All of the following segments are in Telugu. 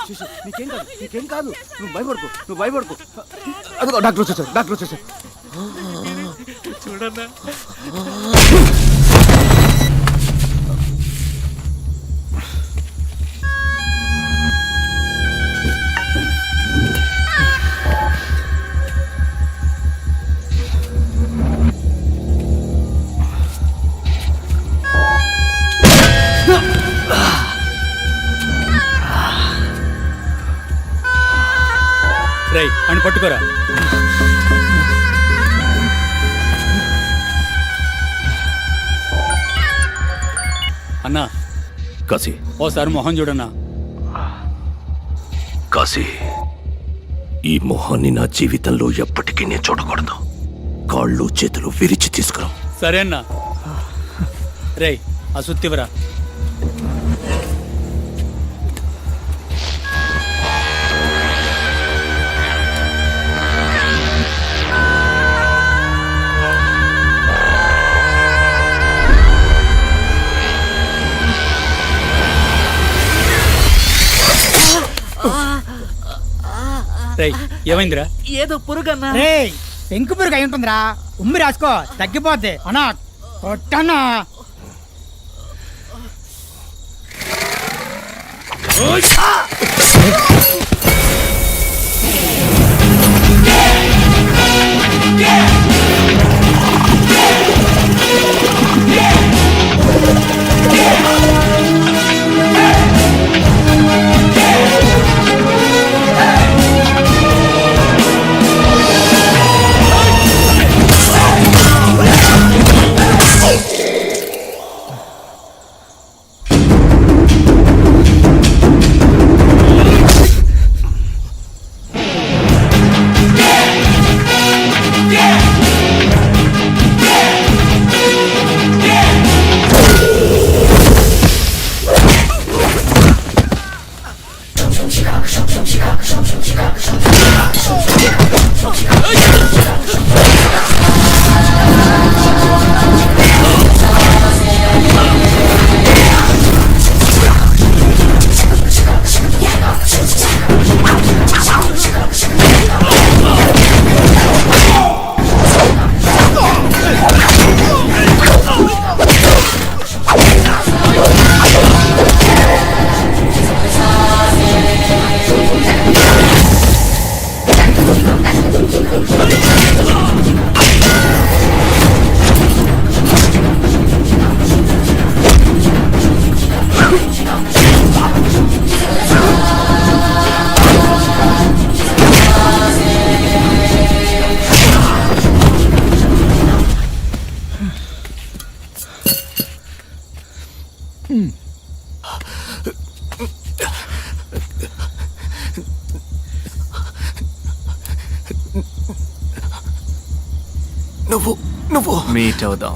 నీకేం కాదు నువ్వు భయపడుకో అదిగో డాక్టర్ వచ్చేసారు చూడన్నా. రేయ్ అని పట్టుకోరా. అన్నా కాశీ, ఓసారి మొహం చూడన్నా. కాశీ, ఈ మొహాన్ని నా జీవితంలో ఎప్పటికీ నేను చూడకూడదు. కాళ్ళు చేతులు విరిచి తీసుకురా. సరే అన్నా. రేయ్ ఆ సుత్తివరా. రేయ్ ఏమైందిరా? ఏదో పురుగన్నా. రేయ్ పెంకు పురుగు అయి ఉంటుందిరా. ఉమ్మి రాసుకో తగ్గిపోద్ది. అన్నా కొట్టన్నా. నువ్వు మీట్ అవుదాం.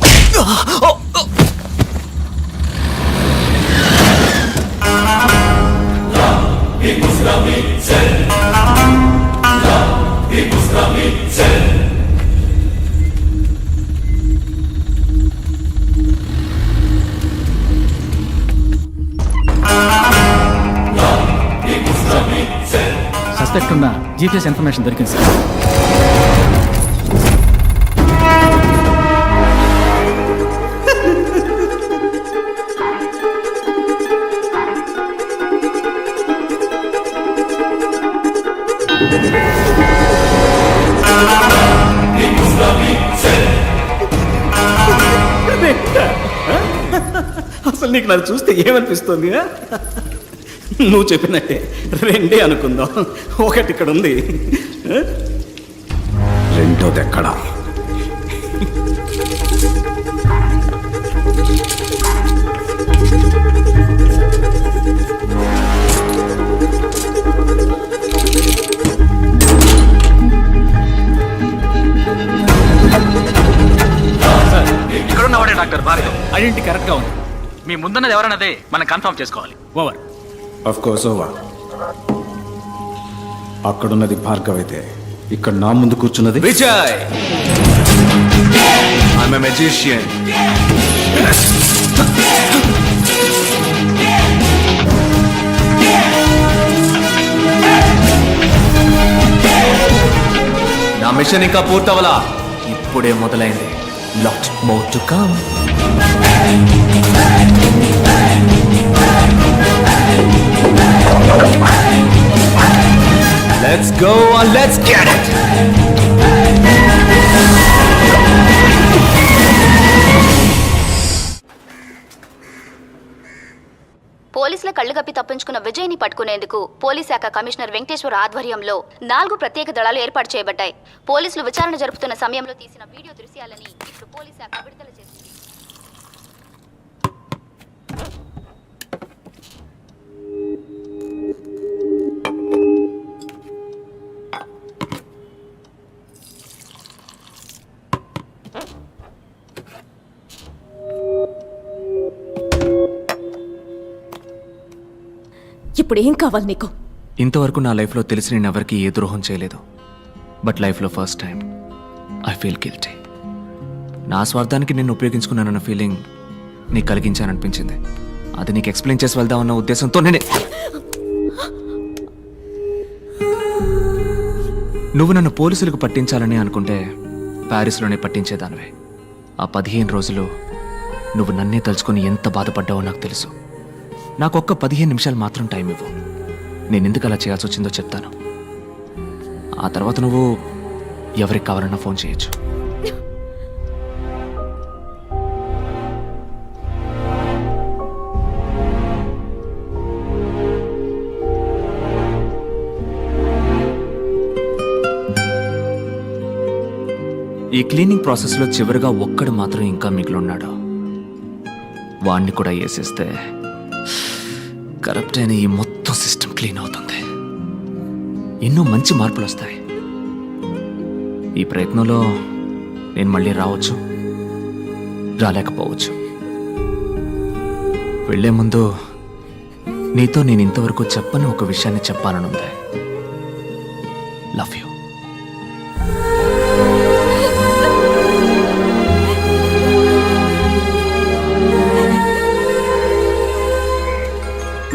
సస్పెక్ట్ ఉన్న జీపీఎస్ ఇన్ఫర్మేషన్ దొరికింది సార్. అసలు నీకు నన్ను చూస్తే ఏమనిపిస్తుంది? నువ్వు చెప్పినట్టే రెండే అనుకుందాం. ఒకటి ఇక్కడ ఉంది, రెండోది ఎక్కడా? ఇక్కడున్నవాడే డాక్టర్ భార్గవ్. ఐడెంటిటీ కరెక్ట్గా ఉంది. మీ ముందున్నది ఎవరన్నదే మనం కన్ఫర్మ్ చేసుకోవాలి. ఓవర్. Of course over. అక్కడున్నది భార్గవ్ అయితే ఇక్కడ నా ముందు కూర్చున్నది Vijay. I'm a magician. Mission ఇంకా పూర్తవలా, ఇప్పుడే మొదలైంది. Lot more to come. Let's go and let's get it. పోలీసుల కళ్లు కప్పి తప్పించుకున్న విజయ్ని పట్టుకునేందుకు పోలీస్ శాఖ కమిషనర్ వెంకటేశ్వర ఆధ్వర్యంలో 4 ప్రత్యేక దళాలు ఏర్పాటు చేయబడ్డాయి. పోలీసులు విచారణ జరుపుతున్న సమయంలో తీసిన వీడియో దృశ్యాలని ఇప్పుడు పోలీస్ శాఖ విడుదల చేసింది. ఇప్పుడు ఏం కావాలి నీకు? ఇంతవరకు నా లైఫ్లో తెలిసి నేను ఎవరికి ఏ ద్రోహం చేయలేదు. బట్ లైఫ్లో first time I feel guilty. నా స్వార్థానికి నేను ఉపయోగించుకున్నానన్న ఫీలింగ్ నీకు కలిగించాననిపించింది. అది నీకు ఎక్స్ప్లెయిన్ చేసి వెళ్దామన్న ఉద్దేశంతో నేనే. నువ్వు నన్ను పోలీసులకు పట్టించాలని అనుకుంటే ప్యారిస్లోనే పట్టించేదానివే. ఆ 15 రోజులు నువ్వు నన్నే తలుచుకొని ఎంత బాధపడ్డావో నాకు తెలుసు. నాకు ఒక్క 15 నిమిషాలు మాత్రం టైం ఇవ్వు. నేను ఎందుకు అలా చేయాల్సి వచ్చిందో చెప్తాను. ఆ తర్వాత నువ్వు ఎవరికి కావాలన్నా ఫోన్ చేయొచ్చు. ఈ క్లీనింగ్ ప్రాసెస్లో చివరిగా ఒక్కడు మాత్రం ఇంకా మిగిలిన్నాడు. వాణ్ణి కూడా వేసేస్తే కరప్ట్ అయిన ఈ మొత్తం సిస్టమ్ క్లీన్ అవుతుంది. ఎన్నో మంచి మార్పులు వస్తాయి. ఈ ప్రయత్నంలో నేను మళ్ళీ రావచ్చు, రాలేకపోవచ్చు. వెళ్లే ముందు నీతో నేను ఇంతవరకు చెప్పని ఒక విషయాన్ని చెప్పాలనుంది. Love you.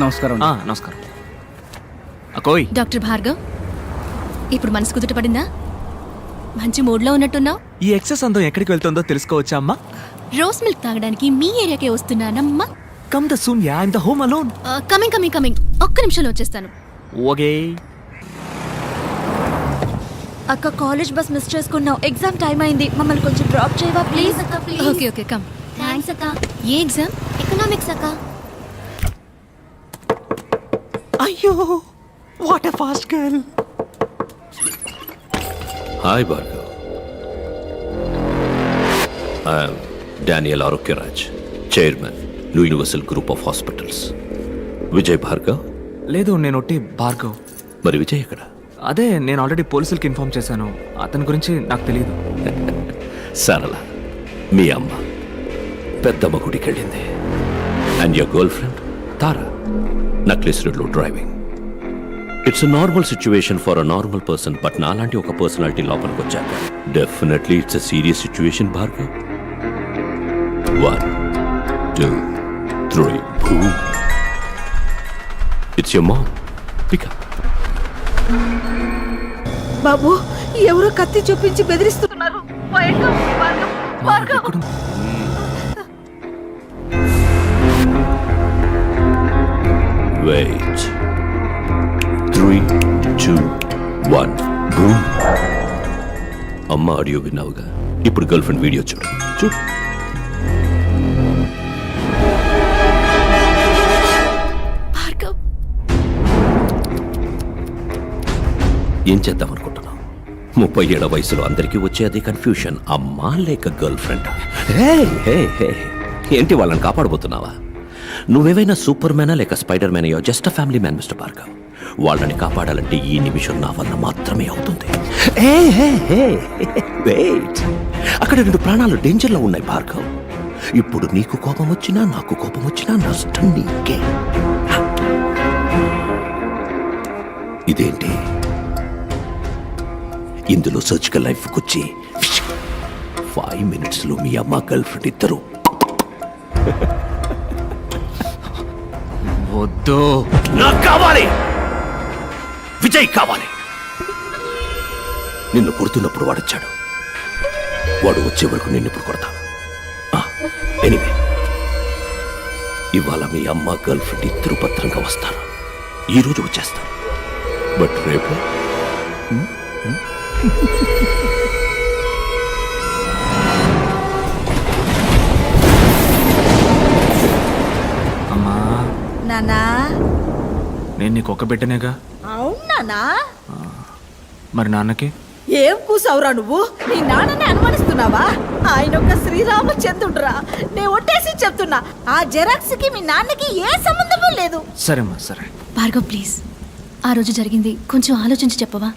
నమస్కారం. నమస్కారం. అకోయ్. డాక్టర్ భార్గవ్, ఇప్పుడు మనసు కుదుట పడిందా? మంచి మూడ్లో ఉన్నట్టున్నావు. ఈ ఎక్సెస్ అందం ఎక్కడికి వెళ్తుందో తెలుసుకోవచ్చా అమ్మా? రోస్ మిల్క్ తాగడానికి మీ ఏరియాకే వస్తున్నానమ్మా. Come the soon ya in the home alone. Coming. ఒక్క నిమిషంలో వచ్చేస్తాను. ఓకే. అక్క, కాలేజ్ బస్ మిస్ చేసుకున్నావు. ఎగ్జామ్ టైం అయింది. మమ్మల్ని కొంచెం డ్రాప్ చేయవా ప్లీజ్? Okay come. థ్యాంక్స్ అక్క. ఏ ఎగ్జామ్? ఎకనామిక్స్ అక్క. అయ్యో, what a fast girl. Hi Bhargav. I'm Daniel Arogyaraj, chairman universal group of hospitals. Vijay Bhargav? లేదు, నేను ఒట్టి భార్గవ్. మరి విజయ్ ఎక్కడ? అదే, నేను ఆల్రెడీ పోలీసులకి ఇన్ఫార్మ్ చేశాను. అతని గురించి నాకు తెలియదు. సరళ, మీ అమ్మ పెద్దమ్మ గుడికి వెళ్ళింది. And your girl friend Tara Necklace రోడ్లో driving. It's a normal situation for a normal person. But నాలాంటి ఒక పర్సనాలిటీ లోపలికి వచ్చాక definitely it's a serious situation Bhargav. 1 2 3 boom. It's your mom. Pick up. బాబు, ఎవరో కత్తి చూపించి బెదిరిస్తున్నారు. Wait. 3 2 1 boom. అమ్మ ఆడియో విన్నావుగా, ఇప్పుడు గర్ల్ ఫ్రెండ్ వీడియో చూడు. భార్గవ్, ఏం చేద్దాం అనుకుంటున్నావు? 37 వయసులో అందరికీ వచ్చే అదే కన్ఫ్యూషన్. అమ్మా లేక గర్ల్ ఫ్రెండ్? ఏంటి వాళ్ళని కాపాడబోతున్నావా? నువ్వేవైనా సూపర్ మ్యానా లేక spider man? Just a family man mister Bhargav. వాళ్ళని కాపాడాలంటే ఈ నిమిషం నా వల్ల మాత్రమే అవుతుంది. అక్కడ 2 ప్రాణాలు డేంజర్లో ఉన్నాయి భార్గవ్. ఇప్పుడు నీకు కోపం వచ్చినా నాకు కోపం వచ్చినా నష్టం నీకే. ఇదేంటి? ఇందులో సర్జికల్ లైఫ్కి వచ్చి 5 minutesలో మీ అమ్మ గర్ల్ ఫ్రెండ్ ఇద్దరు. వద్దు, నాకు కావాలి, విజయ్ కావాలి. నిన్ను కొడుతున్నప్పుడు వాడొచ్చాడు. వాడు వచ్చే వరకు నిన్ను ఇప్పుడు కొడతాను. ఎనీవే, ఇవాళ మీ అమ్మ గర్ల్ ఫ్రెండ్ ఇద్దరు భద్రంగా వస్తారు. ఈరోజు వచ్చేస్తారు. బట్ రేపు అమ్మా, నానా నేను నీకు ఒక బిడ్డనేగా. అవునానా? మరి నాన్నకి? ఏం కూసావురా నువ్వు? నీ నాన్నని అనుమానిస్తున్నావా? ఆయన ఒక శ్రీరామచంద్రుడురా. నేను ఒట్టేసి చెప్తున్నా, ఆ జెరాక్స్ కి మీ నాన్నకి ఏ సంబంధము లేదు. సరేమ్మా, సరే. భార్గవ్ ప్లీజ్, ఆ రోజు జరిగింది కొంచెం ఆలోచించి చెప్పవా?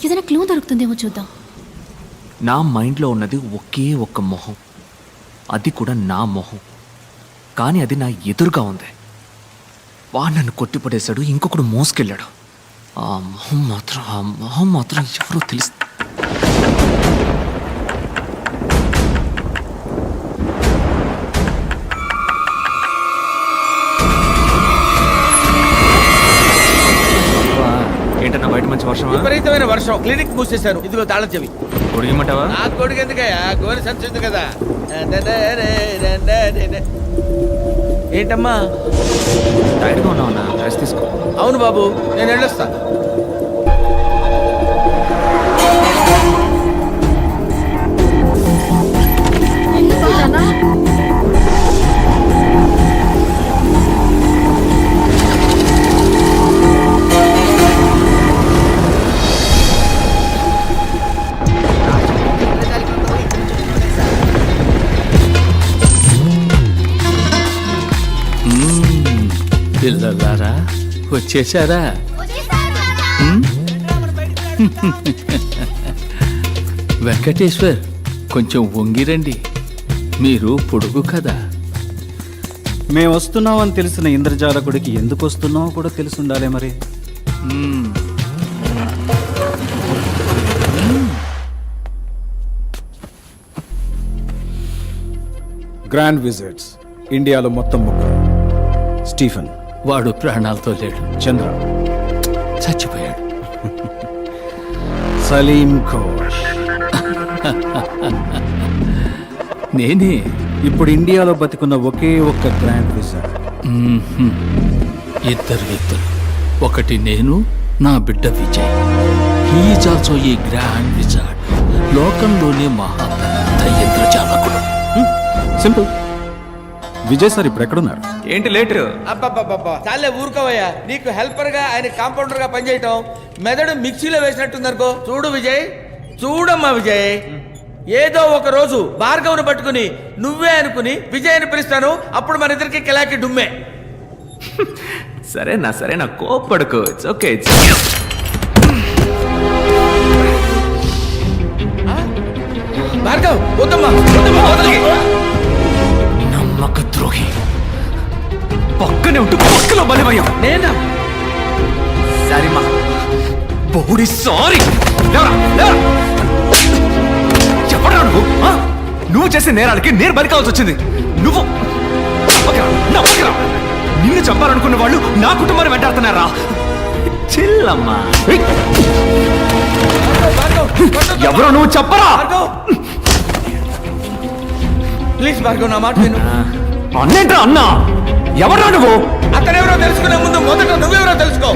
ఏదైనా క్లూ దొరుకుతుందేమో చూద్దాం. నా మైండ్లో ఉన్నది ఒకే ఒక్క మొహం, అది కూడా నా మొహం. కానీ అది నా ఎదురుగా ఉంది. వాడు నన్ను కొట్టిపడేశాడు, ఇంకొకడు మోసుకెళ్ళాడు. ఆ మొహం మాత్రం ఎవరో తెలుసు. ఏంటన్నా బయట మంచి వర్షం? విపరీతమైన వర్షం. క్లినిక్ మూసేశారు. ఇదిగో తాళం చెవి. కొడిగమంటావా? ఆ కొడుకు ఎందుకయ్యా? గోరి సంచుంది కదా. ఏంటమ్మా? టైర్డ్గా ఉన్నావన్నా, రెస్ట్ తీసుకో. అవును బాబు, నేను వెళ్ళొస్తా. పిల్లలారా వచ్చేసారా? వెంకటేశ్వర్, కొంచెం వంగిరండి. మీరు పొడుగు కదా. మేము వస్తున్నామని తెలిసిన ఇంద్రజాలకుడికి ఎందుకు వస్తున్నామో కూడా తెలిసి ఉండాలి మరి. గ్రాండ్ విజిట్స్ ఇండియాలో మొత్తం ముగ్గురు. స్టీఫెన్, వాడు ప్రాణాలతో లేడు, చంద్ర, చచ్చిపోయాడు. సలీం ఘోష్. నేనే. ఇప్పుడు ఇండియాలో బతికున్న ఒకే ఒక్క గ్రాండ్ విజిట్. ఇద్దరు వ్యక్తులు. ఒకటి నేను, నా బిడ్డ Vijay. He's also a grand wizard. లోకంలోనే మహా పెద్ద ఇంద్రజాలకుడు. సింపుల్. విజయ్ సార్ ఇప్పుడు ఎక్కడున్నారు? ఏంటి లేటు? అబ్బబ్బబ్బబ్బా, చాలే ఊరుకోవయ్యా. నీకు హెల్పర్ గా, ఆయన కాంపౌండర్ గా పనిచేయటం మెదడు మిక్సీలో వేసినట్టుందనుకో. చూడు విజయ్, చూడమ్మా విజయ్, ఏదో ఒక రోజు భార్గవ్ను పట్టుకుని నువ్వే అనుకుని విజయ్ అని పిలుస్తాను. అప్పుడు మన ఇద్దరికి కిలాకి డుమ్మే. సరేనా, కోప్పడుకో. It's okay. భార్గవ్, వద్దమ్మా. నమ్మక ద్రోహి, పక్కనే ఉంటూ పక్కలో బలిమయ్యా. నేనా? సారీమా, బోడి సారీ. చెప్పరా నువ్వు? నువ్వు చేసే నేరాలకి నేను బలి కావాల్సి వచ్చింది. నువ్వు నిన్ను చంపాలనుకున్న వాళ్ళు నా కుటుంబాన్ని వెంటాడుతున్నారా? చిల్లమ్మా. ఎవరో నువ్వు చెప్పరా? భార్గవ్, ప్లీజ్ భార్గవ్, నా మాట విను. అన్నేంట్రా అన్నా? ఎవరా నువ్వు? అతనెవరో తెలుసుకునే ముందు మొదట నువ్వెవరో తెలుసుకో.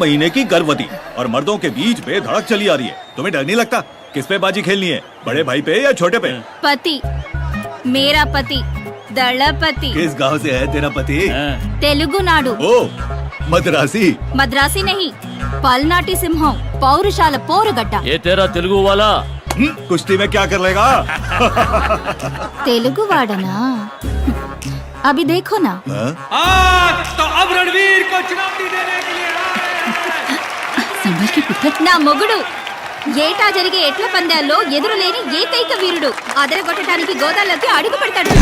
महीने की गर्भवती और मर्दों के बीच बेधड़क चली आ रही है. तुम्हें डर नहीं लगता? किस पे बाजी खेलनी है, बड़े भाई पे या छोटे पे? पति, मेरा पति दलपति. किस गांव से है तेरा पति? तेलुगु नाडु. ओ, मद्रासी? मद्रासी नहीं, पलनाटी सिंहम, पौरुषाला पोरुगड्ड. ये तेरा तेलुगु वाला कुश्ती में क्या कर लेगा? తెలుగు వాడనా అభి దేఖో నా तो अब रणवीर को चुनौती देने के लिए నా మొగుడు ఏటా జరిగే ఎట్ల పందాల్లో ఎదురులేని ఏకైక వీరుడు అదరగొట్టడానికి గోదాల్లోకి అడుగు పెడతాడు.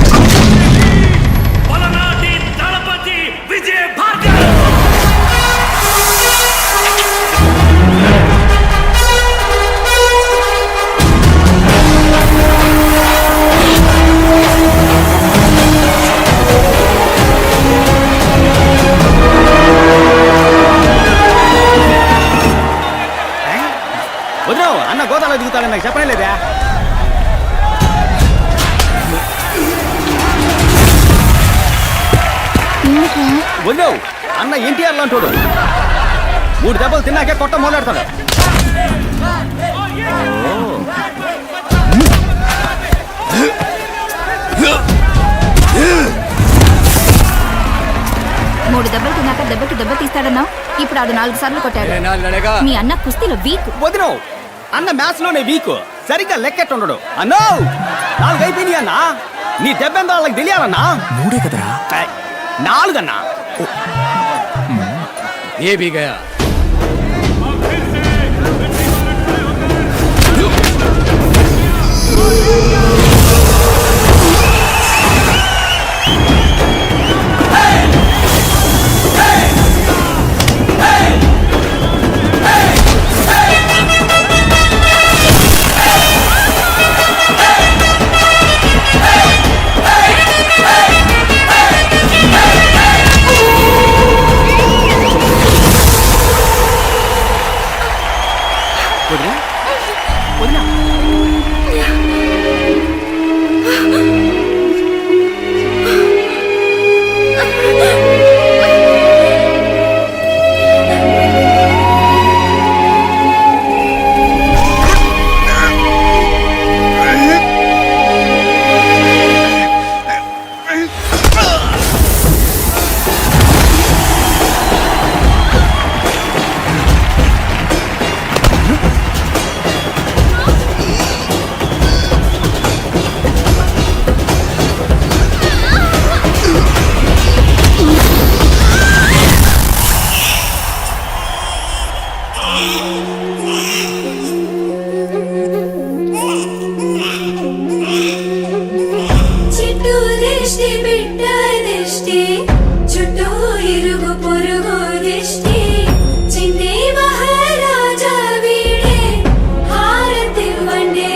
వదిలేవు అన్న గోదాలో దిగుతాడని నాకు చెప్పనే లేదా? వదిలేవు అన్న ఎన్టీఆర్ లాంటోడు 3 దెబ్బలు తిన్నాకే కొట్ట మొదలెడతాడు. మూడు దెబ్బలు తిన్నాక దెబ్బకి దెబ్బ తీస్తాడన్నావు. ఇప్పుడు ఆడు 4 సార్లు కొట్టాడు. మీ అన్న కుస్తీలో వీక్. వదిలేవు అన్న మ్యాచ్ లోనే వీక్, సరిగ్గా లెక్కెట్టుండడు. అన్నో 4 అయిపోయినాయి అన్నా, నీ దెబ్బెంత వాళ్ళకి తెలియాలన్నా. 3 కదరా? 4 అన్నా. ये भी गया. వదినా వదినా